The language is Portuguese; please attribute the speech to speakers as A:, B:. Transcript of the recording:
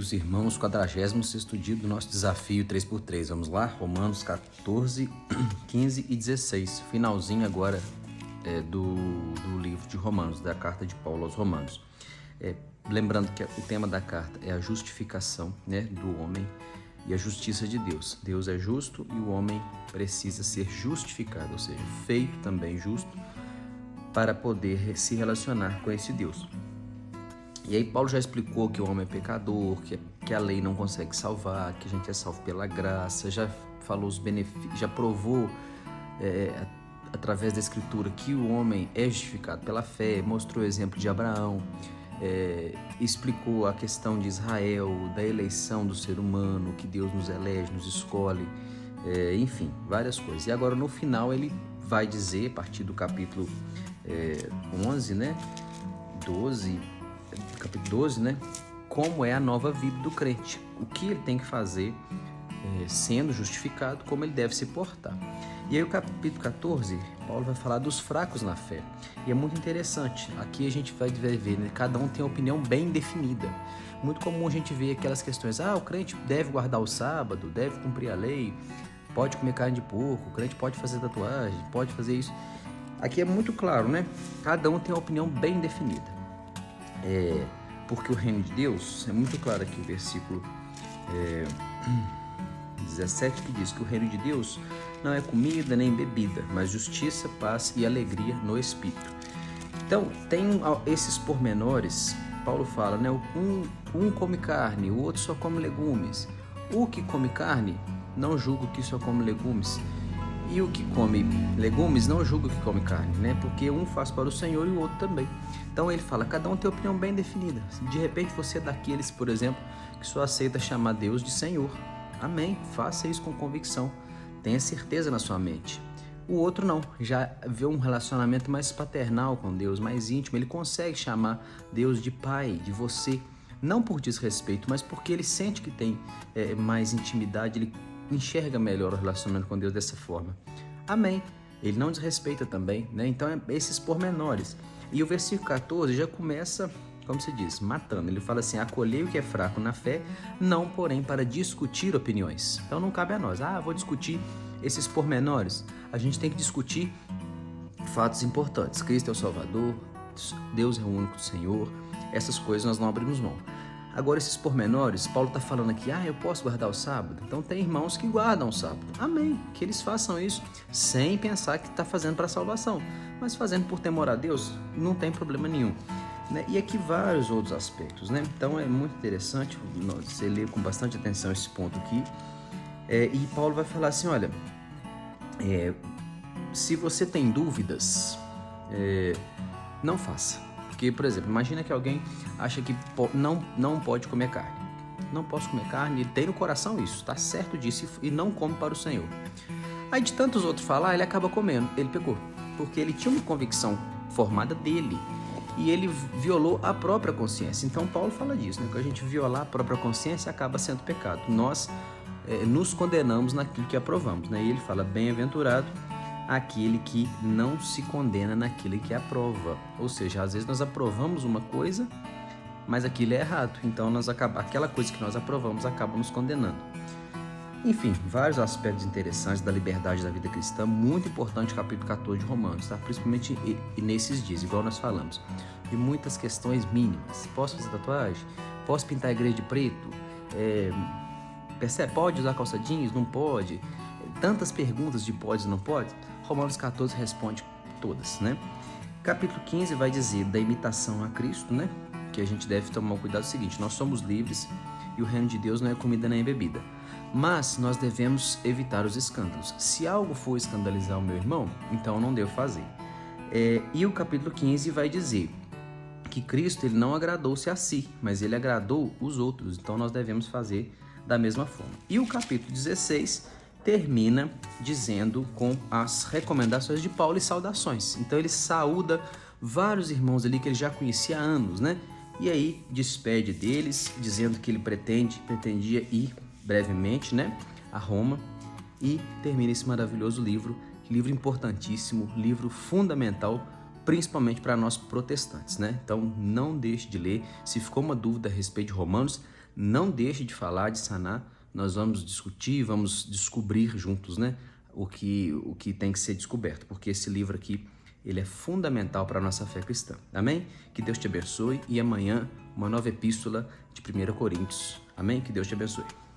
A: queridos irmãos, 46º dia do nosso desafio 3x3. Vamos lá? Romanos 14, 15 e 16. Finalzinho agora do livro de Romanos, da carta de Paulo aos Romanos. Lembrando que o tema da carta é a justificação, do homem e a justiça de Deus. Deus é justo e o homem precisa ser justificado, ou seja, feito também justo para poder se relacionar com esse Deus. E aí Paulo já explicou que o homem é pecador, que a lei não consegue salvar, que a gente é salvo pela graça, já falou os benefícios, já provou através da escritura que o homem é justificado pela fé, mostrou o exemplo de Abraão, explicou a questão de Israel, da eleição do ser humano, que Deus nos elege, nos escolhe, enfim, várias coisas. E agora no final ele vai dizer, a partir do capítulo 11, capítulo 12, como é a nova vida do crente, o que ele tem que fazer sendo justificado, como ele deve se portar. E aí o capítulo 14, Paulo vai falar dos fracos na fé, e é muito interessante, aqui a gente vai ver, cada um tem uma opinião bem definida. Muito comum a gente ver aquelas questões, o crente deve guardar o sábado, deve cumprir a lei, pode comer carne de porco, o crente pode fazer tatuagem, pode fazer isso. Aqui é muito claro, cada um tem uma opinião bem definida. Porque o reino de Deus, é muito claro aqui o versículo 17, que diz que o reino de Deus não é comida nem bebida, mas justiça, paz e alegria no Espírito. Então, tem esses pormenores, Paulo fala, um come carne, o outro só come legumes. O que come carne, não julga o que só come legumes. E o que come legumes não julga o que come carne, porque um faz para o Senhor e o outro também. Então ele fala, cada um tem opinião bem definida. De repente você é daqueles, por exemplo, que só aceita chamar Deus de Senhor. Amém, faça isso com convicção, tenha certeza na sua mente. O outro não, já vê um relacionamento mais paternal com Deus, mais íntimo, ele consegue chamar Deus de Pai, de você, não por desrespeito, mas porque ele sente que tem mais intimidade, ele enxerga melhor o relacionamento com Deus dessa forma. Amém. Ele não desrespeita também, Então, esses pormenores. E o versículo 14 já começa, como se diz, matando. Ele fala assim, acolhei o que é fraco na fé, não, porém, para discutir opiniões. Então, não cabe a nós. Vou discutir esses pormenores. A gente tem que discutir fatos importantes. Cristo é o Salvador, Deus é o único Senhor. Essas coisas nós não abrimos mão. Agora, esses pormenores, Paulo está falando aqui, eu posso guardar o sábado? Então, tem irmãos que guardam o sábado. Amém. Que eles façam isso sem pensar que está fazendo para a salvação, mas fazendo por temor a Deus, não tem problema nenhum. E aqui vários outros aspectos, Então, é muito interessante você ler com bastante atenção esse ponto aqui. E Paulo vai falar assim, olha, se você tem dúvidas, não faça. Porque, por exemplo, imagina que alguém acha que não pode comer carne. Não posso comer carne, ele tem no coração isso, está certo disso e não come para o Senhor. Aí de tantos outros falar, ele acaba comendo, ele pecou. Porque ele tinha uma convicção formada dele e ele violou a própria consciência. Então Paulo fala disso, que a gente violar a própria consciência acaba sendo pecado. Nós nos condenamos naquilo que aprovamos. E ele fala, bem-aventurado aquele que não se condena naquilo que aprova. Ou seja, às vezes nós aprovamos uma coisa, mas aquilo é errado. Então aquela coisa que nós aprovamos acaba nos condenando. Enfim, vários aspectos interessantes da liberdade da vida cristã, muito importante o capítulo 14 de Romanos, principalmente nesses dias, igual nós falamos, de muitas questões mínimas. Posso fazer tatuagem? Posso pintar a igreja de preto? Pode usar calça jeans? Não pode? Tantas perguntas de pode e não pode. Romanos 14 responde todas, Capítulo 15 vai dizer da imitação a Cristo, Que a gente deve tomar o cuidado seguinte, nós somos livres e o reino de Deus não é comida nem bebida. Mas nós devemos evitar os escândalos. Se algo for escandalizar o meu irmão, então eu não devo fazer. E o capítulo 15 vai dizer que Cristo ele não agradou-se a si, mas ele agradou os outros. Então nós devemos fazer da mesma forma. E o capítulo 16 termina dizendo com as recomendações de Paulo e saudações. Então ele saúda vários irmãos ali que ele já conhecia há anos, E aí despede deles, dizendo que ele pretendia ir brevemente, a Roma, e termina esse maravilhoso livro importantíssimo, livro fundamental, principalmente para nós protestantes, Então não deixe de ler. Se ficou uma dúvida a respeito de Romanos, não deixe de falar, de sanar. Nós vamos discutir, vamos descobrir juntos, né, o que tem que ser descoberto, porque esse livro aqui, ele é fundamental para a nossa fé cristã. Amém? Que Deus te abençoe e amanhã uma nova epístola de 1 Coríntios. Amém? Que Deus te abençoe.